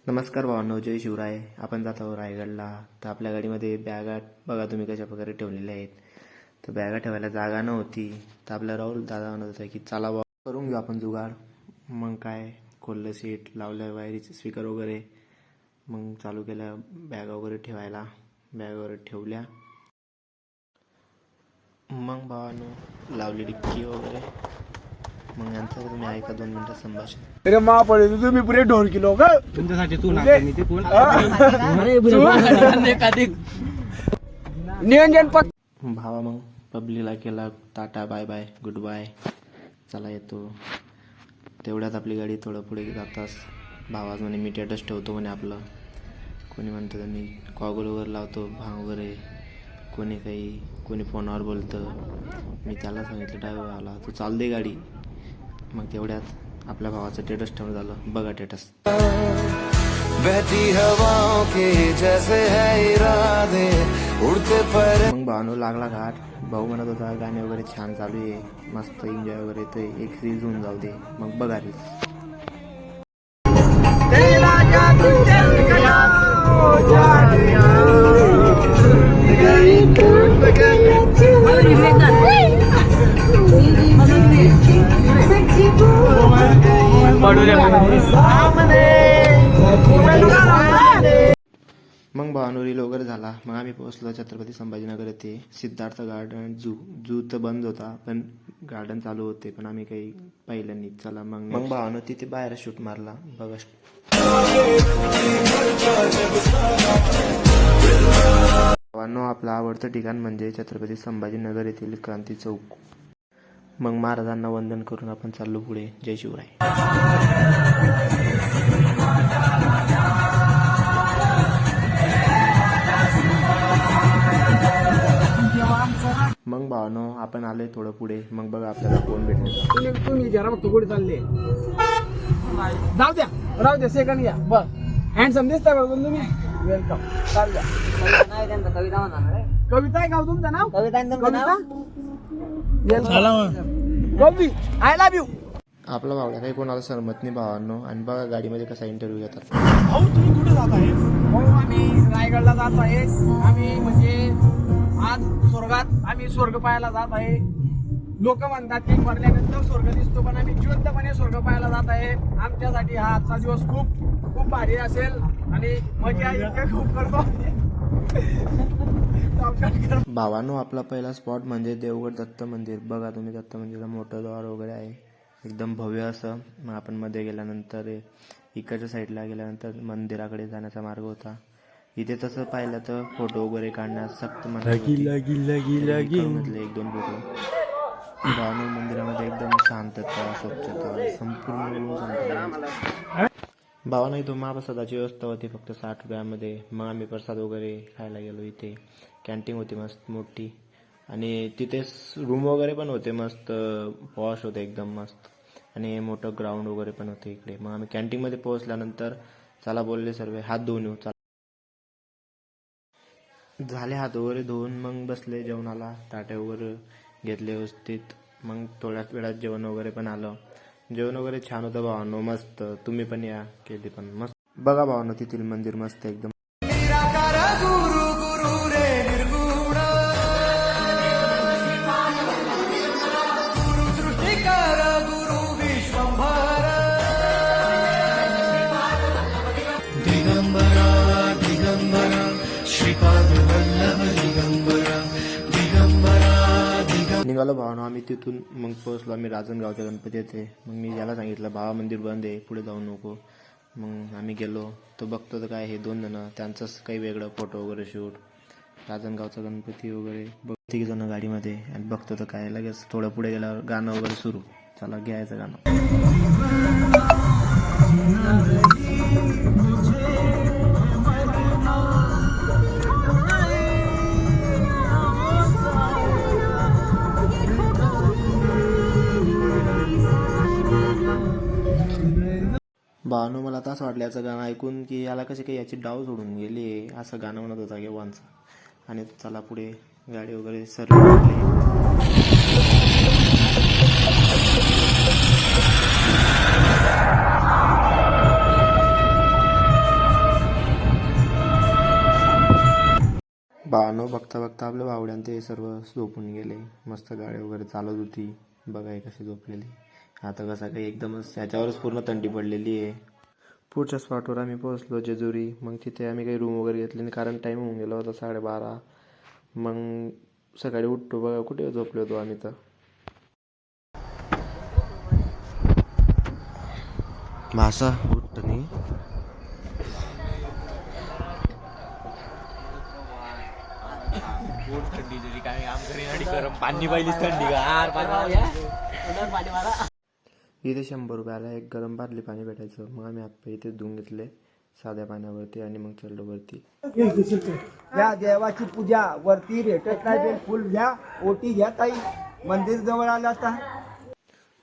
नमस्कार भावांनो, जय शिवराय. आपण जात आहोत रायगडला. तर आपल्या गाडीमध्ये बॅगा बघा तुम्ही कशा प्रकारे ठेवलेल्या आहेत. तर बॅगा ठेवायला जागा नव्हती. तर आपला राहुल दादा म्हणत होता की चला बा करून घेऊ आपण जुगाड. मग काय खोललं सीट, लावलं वायरीचे स्पीकर वगैरे, मग चालू केलं बॅगा वगैरे ठेवायला. बॅगा वगैरे ठेवल्या. मग भावांनो लावली डिक्की वगैरे. मग नंतर तुम्ही ऐका 2 मिनिटं संभाषण. अरे मा पडे तुम्ही पुरे ढोल किलो का तुमच्यासाठी तू नाचते मी ते कोण नियोजन पत भावा मग पब्लिकला केला tata bye bye goodbye, चला येतो. तेवढ्यात आपली गाडी थोडं पुढे जाताच भावाच म्हणे मी टेटस ठेवतो म्हणे आपलं. कोणी म्हणतं मी गॉगल वगैरे लावतो भाव वगैरे, कोणी फोनवर बोलतं. मी त्याला सांगितलं ड्रायव्हर आला तू चाल दे गाडी. मग तेवढ्यात आपल्या भावाचं टेटस ठेवून झालं. बघा टेटस. बहती हवाओं के जैसे है इरादे उड़ते पर. मग भावानो लागला घाट. भाऊ म्हणत होता गाणे वगैरे छान चालू आहे, मस्त एन्जॉय वगैरे येतोय, एक रील्स होऊन जाऊ दे. मग बघा रील्स. मग भावानो रील वगैरे झाला. मग आम्ही पोहोचलो छत्रपती संभाजीनगर येथे. सिद्धार्थ गार्डन झू तर बंद होता, पण गार्डन चालू होते, पण आम्ही काही पाहिलं नाही. चला मग भावानो तिथे बाहेर शूट मारला. बघा भावांनो आपलं आवडतं ठिकाण म्हणजे छत्रपती संभाजीनगर येथील क्रांती चौक. मग महाराजांना वंदन करून आपण चाललो पुढे. जय शिवराय. मग भावानो आपण आलोय थोडं पुढे. मग बघा आपल्याला कोण भेटले. तुम्ही जरा बघ कुठे चालले जाऊ द्या राहू द्या सेकंड घ्या बस. हँडसम दिसता बघ तुम्ही. वेलकम. चाल द्या. कविता आहे का तुमचं नाव? कविता कवी आय लव्ह यू. आपला भावड्या काही कोणाला सरमत नाही भावांनो. आणि बघा गाडीमध्ये कसा इंटरव्ह्यू घेतात. भाऊ तुम्ही कुठे जात आहे? भाऊ आम्ही रायगडला जात आहे. आम्ही म्हणजे आज स्वर्गात आम्ही स्वर्ग पाहायला जात आहे. लोक म्हणतात की मरल्यानंतर स्वर्ग दिसतो, पण आम्ही जिवंतपणे स्वर्ग पाहायला जात आहे. आमच्यासाठी हा आजचा दिवस खूप खूप भारी असेल आणि मजा इतके खूप करतो. भावांनो आपला पहिला स्पॉट म्हणजे देवगड दत्त मंदिर. बघा तुम्ही दत्त मंदिराला मोठं द्वार वगैरे आहे, एकदम भव्य असं. मग आपण मध्ये गेल्यानंतर इकडच्या साईडला गेल्यानंतर मंदिराकडे जाण्याचा मार्ग होता. इथे तसं पाहिलं तर फोटो वगैरे काढण्यास सक्त म्हटले 1-2 फोटो. भावांनो मंदिरामध्ये एकदम शांतता, स्वच्छता, संपूर्ण शांतता. भावांनो इथं महाप्रसादाची व्यवस्था होती फक्त 60 रुपयामध्ये. मग आम्ही प्रसाद वगैरे खायला गेलो. इथे कॅन्टीन होती मस्त मोठी, आणि तिथेच रूम वगैरे पण होते मस्त पॉश होते एकदम मस्त, आणि मोठं ग्राउंड वगैरे पण होते इकडे. मग आम्ही कॅन्टीनमध्ये पोहोचल्यानंतर चला बोलले सर्व हात धुवून येऊ. झाले हात वगैरे धुवून मग बसले जेवणाला. ताटे वगैरे घेतले व्यवस्थित. मग थोड्याच वेळात जेवण वगैरे पण आलं. जेवण वगैरे छान होतं भावांनो, मस्त. तुम्ही पण या केली पण मस्त. बघा भावांनो तिथील मंदिर मस्त एकदम. गुरु गुरु रे निर्गुण गुरु सृष्टिकार गुरु विश्वंभर. दिगंबरा दिगंबरा श्रीपाद वल्लभ दिगंबरा दिगंबरा दिगंबरा. निघालो भावांनो आम्ही तिथून. मग पोहोचलो आम्ही राजनगावच्या गणपती येथे. मग मी याला सांगितलं भावा मंदिर बंद आहे, पुढे जाऊ नको. मग आम्ही गेलो. तो बघतो तर काय हे 2 जण त्यांचंच काही वेगळं फोटो वगैरे शूट. राजनगावचा गणपती वगैरे 3 जण गाडीमध्ये. आणि बघतो तर काय लगेच थोडं पुढे गेल्यावर गाणं वगैरे सुरू. चला घ्यायचं गाणं. भावांनो मला तर असं वाटलं याचं गाणं ऐकून की याला कशी काही याची डाव सोडून गेली असं गाणं म्हणत होता केव्हांचं. आणि चला पुढे गाडी वगैरे सर्व भावानो बघता बघता आपल्या बावड्यान ते सर्व झोपून गेले. मस्त गाडी वगैरे चालत होती. बघा हे कशी झोपलेली. आता कसं काही एकदमच याच्यावरच पूर्ण थंडी पडलेली आहे. पुढच्या स्पॉटवर आम्ही पोहोचलो जेजुरी. मग तिथे आम्ही काही रूम वगैरे घेतली नाही कारण टाईम होऊन गेला होता 12:30. मग सकाळी उठतो बघा कुठे झोपलो होतो आम्ही तर. मासा उठत नाही. थंडी जरी काय काम करीन आणि गरम पाणी पाहिलीच थंडी गार इथे 100 रुपयाला एक गरम बादली पाणी भेटायचं. मग आम्ही हातपाय इथे धुवून घेतले साध्या पाण्यावरती आणि मग चढलो वरती. या देवाची पूजा वरती भेटत नाही. फुल घ्या, ओटी घ्या ताई. मंदिर जवळ आलं आता.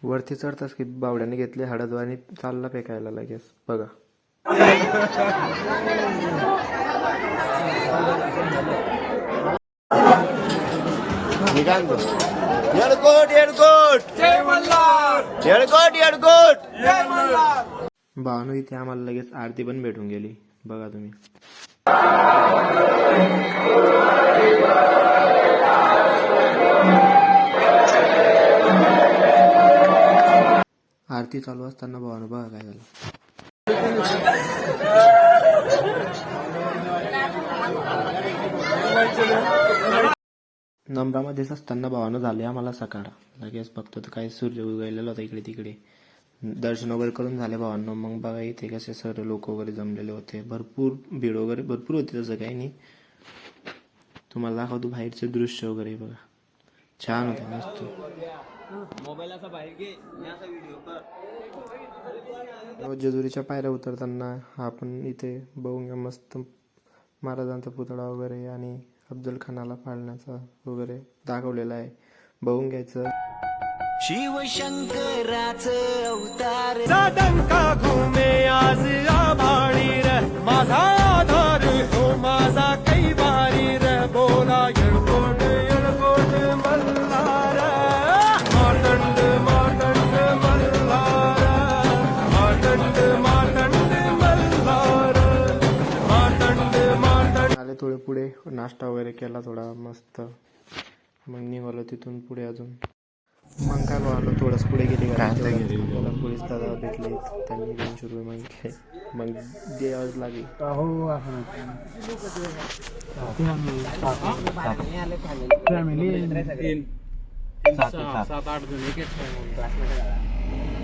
वरती चढताच की बावड्याने घेतले हळद आणि चालला फेकायला लगेच. बघा भावानो इथे आम्हाला लगेच आरती पण भेटून गेली. बघा तुम्ही. आरती चालू असताना भावानो बघा काय झालं. नंबरामध्येच असताना भावानं झाले आम्हाला सकाळ. लगेच बघतो तर काय सूर्य उगवलेला होता इकडे तिकडे. दर्शन वगैरे करून झाले भावांनो. मग बघा इथे कसे सर्व लोक वगैरे जमलेले होते. भरपूर भीड वगैरे भरपूर होती. तसं काही नाही. तुम्हाला दाखवतो बाहेरचे दृश्य वगैरे बघा. छान होते मस्त. मोबाईल असा बाहेर घे असा व्हिडिओ कर. जेजुरीच्या पायऱ्या उतरताना आपण इथे बघून घ्या मस्त महाराजांचा पुतळा वगैरे आणि अफजल खानाला पाळण्याचा वगैरे दाखवलेला आहे. बघून घ्यायचं. शिवशंकराचं अवतार डंका घुमे आज आभाळी र माझा आधार हो माझा कैवारी र बोला येळकोट येळकोट मल्हार मातंड मातंड मल्हार मातंड मातंड मल्हार मातंड मातंड. आले थोडे पुढे नाश्ता वगैरे केला थोडा मस्त. मग निघालो तिथून पुढे अजून. मग काय बघालो थोडंच पुढे गेली मला पोलीस दादा भेटले. त्यांनी 200 रुपये मागितले. मग द्यावंच लागेल.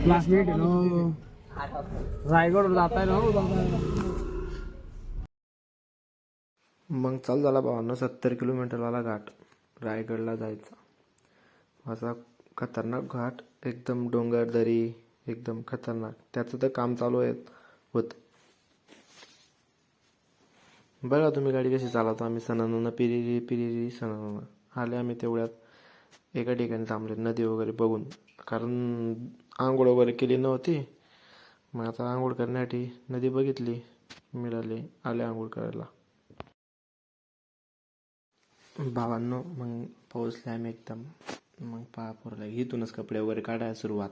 क्लासमेट रायगड जात आहे ना. मग चालू झाला भावांना 70 किलोमीटरवाला घाट रायगडला जायचा. असा खतरनाक घाट एकदम डोंगर दरी एकदम खतरनाक. त्याचं तर काम चालू होत. बघा तुम्ही गाडी कशी चालवतो. आम्ही सणानं पिरिरी पिरिरी सणानं आले. आम्ही तेवढ्यात एका ठिकाणी थांबले नदी वगैरे बघून. कारण आंघोळ वगैरे केली नव्हती. मग आता आंघोळ करण्यासाठी नदी बघितली मिळाली. आले आंघोळ करायला भावांनो. मग पोहोचले आम्ही एकदम. मग पाहापुरला इथूनच कपडे वगैरे काढायला सुरुवात.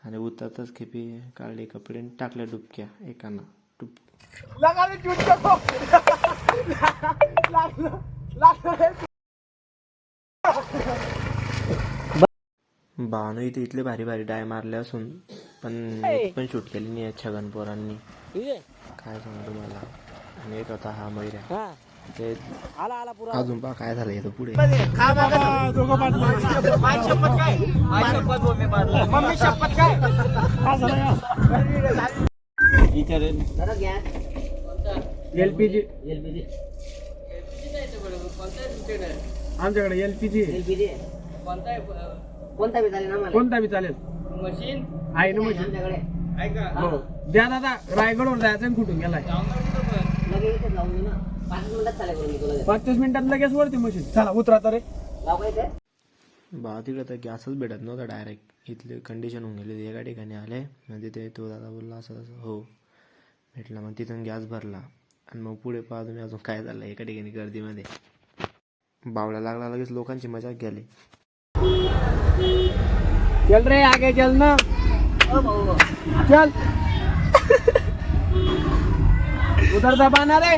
आणि उतरताच खेपी काढले कपडे आणि टाकल्या डुबक्या एकाना. भावानं इथले भारी भारी डाय मारले असून पण शूट केली नाही छगन पोरांनी. काय सांगू तुम्हाला. आणि एक होता हा मैऱ्या. ते अजून पहा काय झालं येतं पुढे. एलपीजी आमच्याकडे एलपीजी कोणता बी चालेल. मशीन आहे ना मशीन हो. द्या दादा. रायगडवर जायचं आणि कुठून गेलाय. 5 मिनिटात लगेच वरती मशीन. चला उतरा तर रे. बा तिकडे तर गॅसच भेटत नव्हता. डायरेक्ट इथले कंडिशन होऊन गेली. एका ठिकाणी आले म्हणजे ते तो दादा बोलला असं तसं हो भेटला. मग तिथून गॅस भरला आणि मग पुढे पहा तुम्ही अजून काय झालं. एका ठिकाणी गर्दीमध्ये बावळा लागला. लगेच लोकांची मजाक गेली. चल रे आगे चल ना. चल उधर दबाना रे.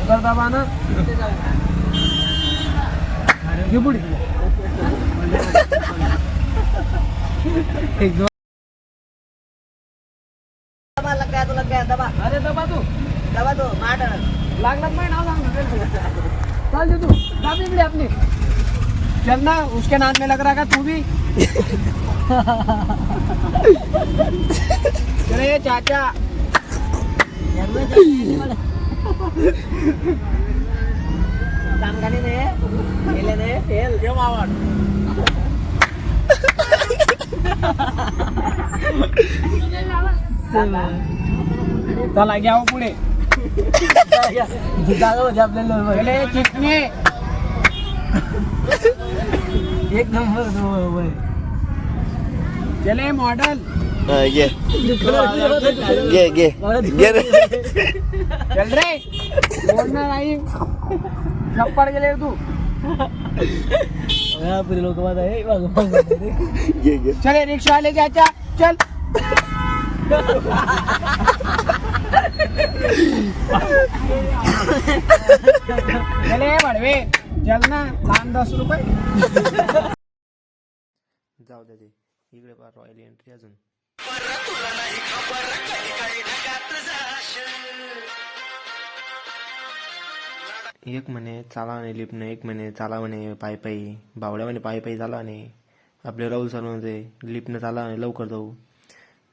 कर दाबा ना घे पुढे. एक दोन. अरे दबा तू लागला मैं नाव सांग चल तू दाबी इकडे अपनी चल ना उसके नाम में लग रहा है तू भी. चले चाचा चला घ्या पुढे आपल्याला चिकणे एक नंबर चले मॉडल घे चल रे बोलणार नाही छप्पड गेले तू लोक चले रिक्षा वाले चाचा चल. चले बडवे चल ना लहान 10 रुपये. जाऊ दे ते इकडे पहा रॉयल एंट्री अजून. एक म्हणे चाला म्हणे लिफ्टने, एक म्हणे चाला म्हणे पायी पायी. बावड्या म्हणे पायी पायी चाला म्हणे. आपले राहुल सर म्हणते लिफ्टने चाला म्हणे लवकर जाऊ.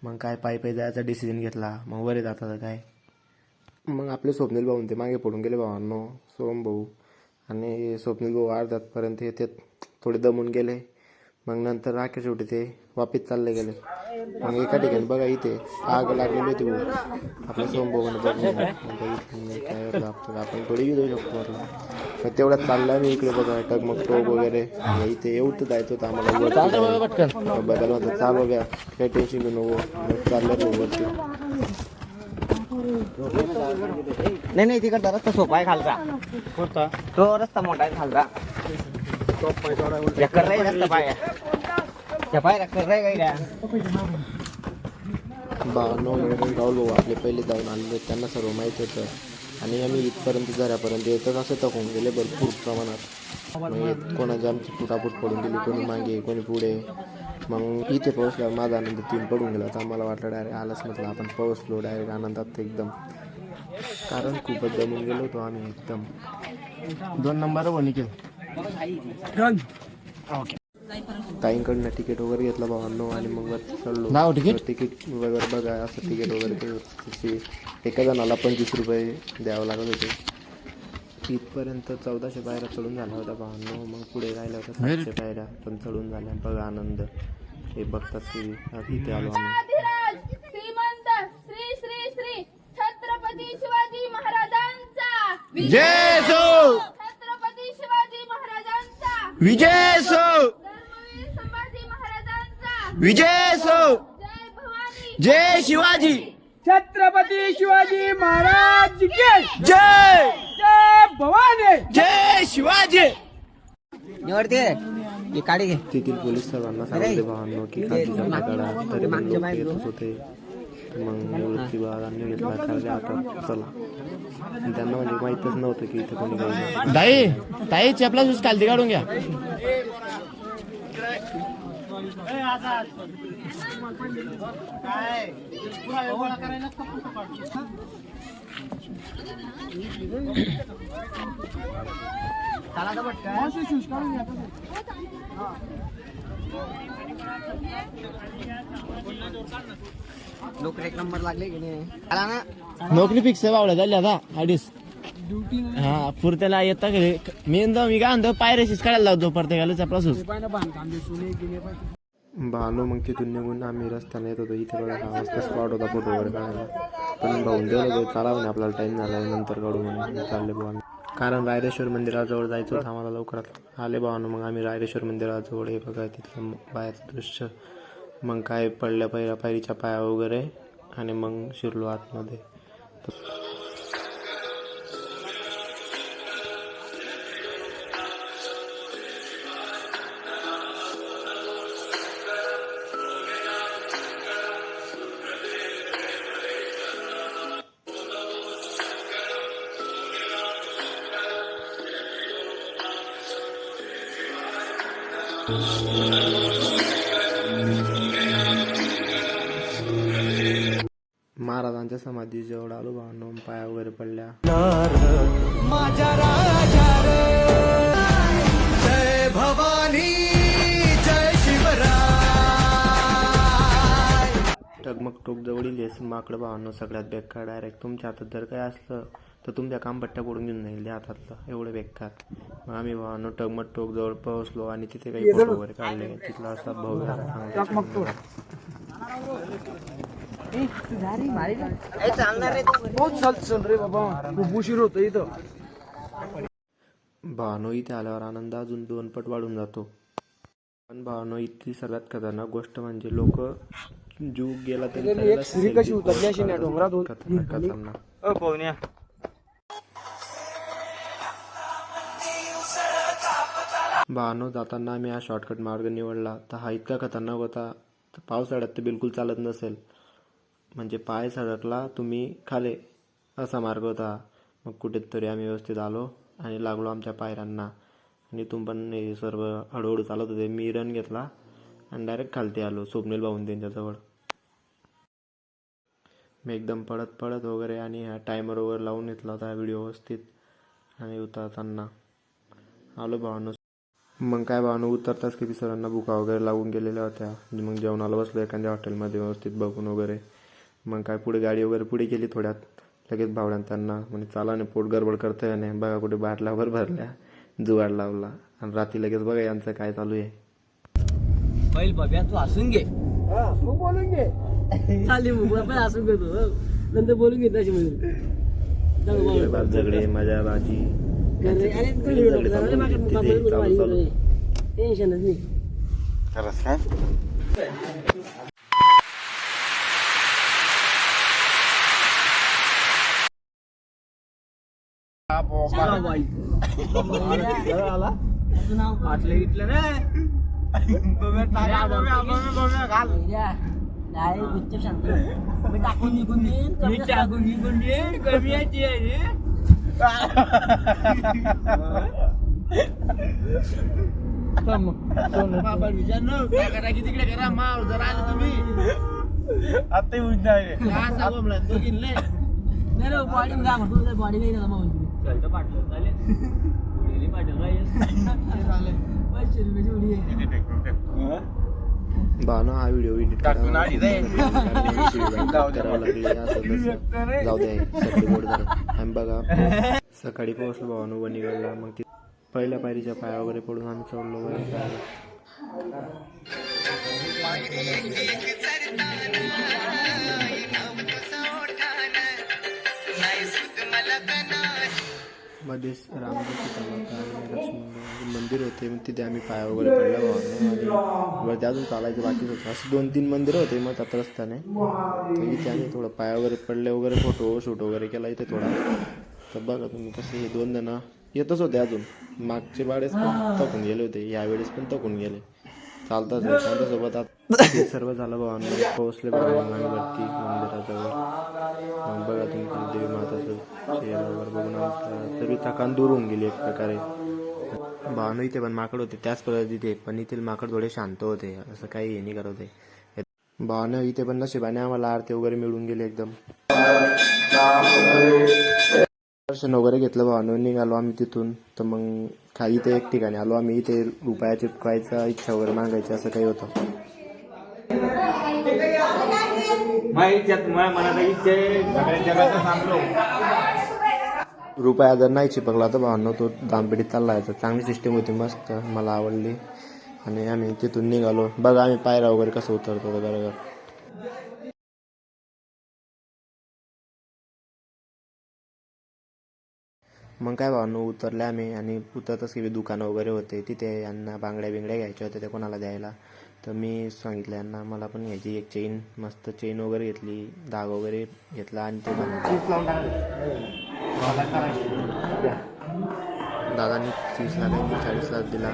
मग काय पायी पायी जायचा डिसिजन घेतला. मग वरे जातात काय. मग आपले स्वप्नील भाऊ ते मागे पडून गेले भावांनो. सोम भाऊ आणि स्वप्नील भाऊ अर्ध्यापर्यंत येतात थोडे दमून गेले. मग नंतर राखे शेवटी ते वापिस चालले गेले. मग एका ठिकाणी बघा इथे आग लागलेली होती भाऊ. आपल्या सोमभाऊ काय आपण थोडी घेऊ शकतो म्हटलं. मग तेवढ्यात चालला मी इकडे बघा टगमग टोक वगैरे इथे एवढं जायचं होतं आम्हाला. बघायला होतं चाल बघा काही टेन्शन घेऊ नको चाललं वरती. नाही तिकडचा रस्ता सोपा आहे खालचा. तो रस्ता मोठा आहे खालचा. कर रे रस्ता पाय त्या पायऱ्या कर रे गाड्या. राहुल भाऊ आपले पहिले जाऊन आलेले त्यांना सर्व माहीत होतं. आणि आम्ही इथपर्यंत घरापर्यंत येतच असं टाकून गेले भरपूर प्रमाणात. मग कोणाची आमची फुटाफूट पडून गेली, कोणी मागे कोणी पुढे. मग इथे पोहोचल्यावर माझा आनंद 3 पडून गेला. तर आम्हाला वाटलं डायरेक्ट आलाच म्हटलं आपण पोहोचलो डायरेक्ट आनंदात एकदम. कारण खूपच दमून गेलो होतो आम्ही एकदम. 2 नंबर निघेल. ताईंकडनं तिकीट वगैरे घेतलं भावांनो आणि मग वरती चढलो. तिकीट वगैरे बघा असं तिकीट वगैरे एका जणाला 25 रुपये द्यावं लागत होते. इथपर्यंत 1400 पायऱ्या चढून झाल्या होत्या भावांनो. मग पुढे राहिल्या होत्या 700 पायऱ्या पण चढून झाल्या. बघा आनंद हे बघताच की इथे आलो आम्ही. श्रीमंत श्री श्री श्री छत्रपती शिवाजी महाराजांचा विजय असो. छत्रपती शिवाजी महाराजांचा विजय असो. धर्मवीर संभाजी महाराजांचा विजय असो. जय भवानी जय शिवाजी. छत्रपती शिवाजी महाराज की जय. जय भवानी. जय शिवाजी. निवडते ही काढी घे. तेथील पोलीस सर्वांना सांगितले भावांनो की खातीचा काढा. तरी पण लोक येतच होते. मग निवृत्ती बाळांनी घेतला कारण आता चला. त्यांना म्हणजे माहीतच नव्हतं की इथे कोणी काही. ताई चपला शूज खालती काढून घ्या. लोक एक नंबर लागले की नाही आला ना. नोकरी फिक्स आहे बावड्या झाली आता 2.5. हा पुरत्याला येता मी मी काय म्हणतो पायऱ्याशीच काढायला लावतो प्रत्येकाला चपला शूज. भानो मग तिथून निघून आम्ही रस्त्याने येत होतो. इथे बघा 6 वाजता स्पॉट होता फोटो वगैरे काढायला. पण भाऊन दिलं चाला म्हणे आपल्याला टाईम झाला नंतर काढू म्हणून चालले भाऊ आम्ही. कारण रायरेश्वर मंदिराजवळ जायचं होतं आम्हाला लवकरात. आले भावानं मग आम्ही रायरेश्वर मंदिराजवळ हे बघा तिथलं बाहेरचं दृश्य. मग काय पडल्या पायरीच्या पाया वगैरे आणि मग शिरलो आतमध्ये. महाराजांच्या समाधी जवळ आलो भावांनो, पाया वगैरे पडल्या. माझ्या राजा रे, जय भवानी जय शिवराय. टगमग टोक जवळील हेच माकड भावांनो सगळ्यात बेकार. डायरेक्ट तुमच्या हातात जर काय असलं तर तुमच्या कामपट्ट्या पडून घेऊन जाईल त्या हातातलं, एवढं बेकार. मग आम्ही भावांनो टगमग टोक जवळ पोहोचलो आणि तिथे काही फोटो वगैरे काढले. तिथला असा भव्य बहुत चल रे बाबा, खूप उशीर होतो इथं. भावांनो इथे आल्यावर आनंद अजून 2 पट वाढून जातो. पण भावांनो इथली सर्वात खतरनाक गोष्ट म्हणजे लोक जीव गेला तरी चालेल अशी सिरी कशी selfie उतरली अशी ना post डोंगरात करतात. खतरनाक. भावांनो जाताना आम्ही हा शॉर्टकट मार्ग निवडला तर हा इतका खतरनाक होता तर पावसाळ्यात तर बिलकुल चालत नसेल. म्हणजे पाय सडकला तुम्ही खाले असा मार्ग होता. मग कुठेतरी आम्ही व्यवस्थित आलो आणि लागलो आमच्या पायऱ्यांना. आणि इथून पण हे सर्व हळूहळू चालत होते. मी रन घेतला आणि डायरेक्ट खालती आलो स्वप्नील भाऊन त्यांच्याजवळ. मी एकदम पळत पळत वगैरे आणि ह्या टायमर वगैरे लावून घेतला होता व्हिडिओ व्यवस्थित. आणि उतरताना आलो भावांनो. मग काय भावांनो उतरताच की सरांना भुका वगैरे लागून गेलेल्या होत्या. मग जेवणाला बसलो एखाद्या हॉटेलमध्ये व्यवस्थित बघून वगैरे. मग काय पुढे गाडी वगैरे पुढे गेली थोड्यात. लगेच भावड्यान त्यांना म्हणजे चाला नाही पोट गडबड करतंय नाही बघा कुठे बाटल्यावर भरल्या जुगाड लावला. आणि रात्री लगेच बघा यांचं काय चालू आहे. बैल बघ्या तू हसून घे, मग बोलून घे. चालेल मग आपण हसून घेतो नंतर बोलून घेत अशी म्हणजे झगडे मजा बाजी टेन्शनच नाही. भावना हा व्हिडिओ एडिट करावा लागले असं तसं. जाऊ दे सगळी गोड झालं. आम्ही बघा सकाळी पोहोचलो भावानो वणीगडला. मग ती पहिल्या पायरीच्या पाया वगैरे पडून आम्ही चढलो वगैरे. मध्येच रामजी सीतामाता आणि लक्ष्मण मंदिर होते. मग तिथे आम्ही पाया वगैरे पडला भावानो. आणि वरती अजून चालायचं बाकीच होतं. असे 2-3 मंदिरं होते मग त्यात रस्त्याने. तर इथे आम्ही थोडं पाया वगैरे पडले वगैरे फोटो शूट वगैरे केला इथे थोडा. तर बघा तुम्ही कसे हे 2 जण येतच होते अजून. मागचे वेळेस पण थकून गेले होते, यावेळेस पण थकून गेले. चालताच त्यांच्यासोबत आता हे सर्व झालं भावांना. पोहोचले भावांना वरती मंदिराजवळ. मग बघा तुम्ही देवी माताचं चेहरा वगैरे बघून सर्व थकान दूर होऊन गेली एक प्रकारे. भावांनो इथे पण माकड होते त्याच पद्धतीने, पण इथील माकड थोडे शांत होते, असं काही हे नाही करत होते. भावांनो इथे पण नशिबाने आम्हाला आरती वगैरे मिळून गेली एकदम. दर्शन वगैरे घेतलं भावांनो. निघालो आम्ही तिथून. तर मग खाली इथे एक ठिकाणी आलो आम्ही. इथे रुपया चिपकायचा इच्छा वगैरे मागायची असं काही होतं. रुपया जर नाही चिपकला तर भावांनो तो दामपेटीत चालला यायचा. चांगली सिस्टीम होती, मस्त, मला आवडली. आणि आम्ही तिथून निघालो. बघा आम्ही पायऱ्या वगैरे कसं उतरतो बरोबर. मग काय भावांनो उतरले आम्ही. आणि उतरताच काही दुकानं वगैरे होते तिथे. यांना बांगड्या बिंगड्या घ्यायच्या होत्या त्या कोणाला द्यायला. तर मी सांगितलं यांना मला पण घ्यायची एक चेन. मस्त चेन वगैरे घेतली, धाग वगैरे घेतला. आणि ते दादांनी 30ला काही 40ला दिला.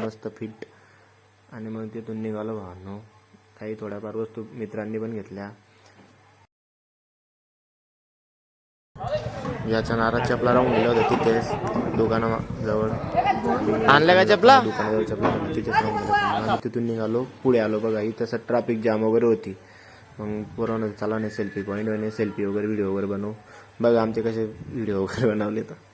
मस्त फिट. आणि मग तिथून निघालो भावांनो. काही थोड्याफार वस्तू मित्रांनी पण घेतल्या. याच्या नाराज चपला राहून गेल्या होत्या तिथेच दुकानाजवळ. आणल्या का चपला? दुकानाजवळ चपला तिथेच राहून गेल्या. आम्ही तिथून निघालो, पुढे आलो. बघा ही तसं ट्रॅफिक जाम वगैरे होती. मग पोरांना चला नाही सेल्फी पॉईंट आणि सेल्फी वगैरे व्हिडिओ वगैरे बनवू. बघा आमचे कसे व्हिडिओ वगैरे बनवले तर.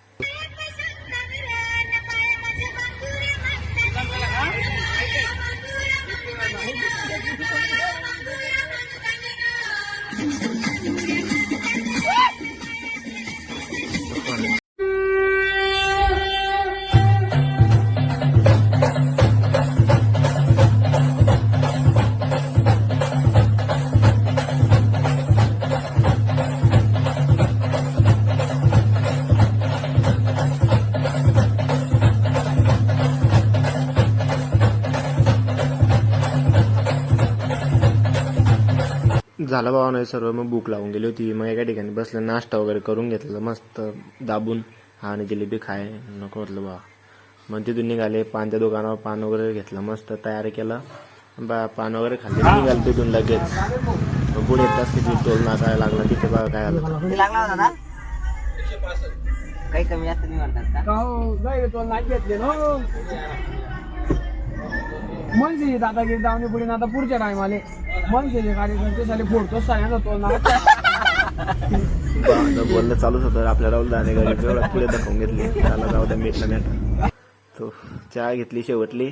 झालं बाबा नाही सर्व. मग भूक लावून गेली होती. मग एका ठिकाणी बसलं, नाश्ता वगैरे करून घेतलं मस्त दाबून. आणि जिलेबी खाय नको म्हटलं बा. मग तिथून निघाले. पानच्या दुकानावर पान वगैरे घेतलं, मस्त तयार केलं, पान वगैरे खाल्ले. निघाले तिथून लगेच. मग पुढे येताच किती टोल नाकायला लागला. तिथे बघा काय आलं. लागला होता दादा? काही कमी जास्त नाही म्हणतात का? हो नाही तो नाही घेतले ना म्हणजे दादागिरी दावणी पुढे आता पुढच्या टायमाले म्हणजे कार्यकर्ते झाले फोडतो सगळ्यांना तो ना. बोलणं चालूच होतं. आपल्या राहुल दाने गाडी पुढे दाखवून घेतली. त्याला जाऊ द्या मीठला मॅट. तो चहा घेतली शेवटली.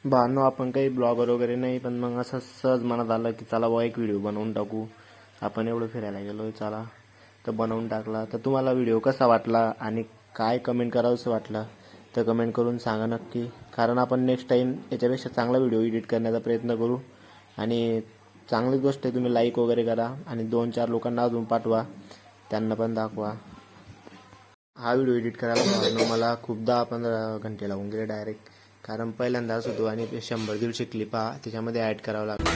भानो आपण काही ब्लॉगर वगैरे नाही, पण मग असं सहज मनात आलं की चला बा एक व्हिडिओ बनवून टाकू. आपण एवढं फिरायला गेलो, चला तर बनवून टाकला. तर तुम्हाला व्हिडिओ कसा वाटला आणि काय कमेंट करावंसं वाटलं तर कमेंट करून सांगा नक्की. कारण आपण नेक्स्ट टाईम याच्यापेक्षा चांगला व्हिडिओ एडिट करण्याचा प्रयत्न करू. आणि चांगली गोष्ट आहे, तुम्ही लाईक वगैरे करा आणि 2-4 लोकांना अजून पाठवा, त्यांना पण दाखवा. हा व्हिडिओ एडिट करायला मला खूप 10-15 घंटे लागून गेले डायरेक्ट. कारण पहिल्यांदाच होतो आणि 100-150 क्लिपा त्याच्यामध्ये ॲड करावं लागतं.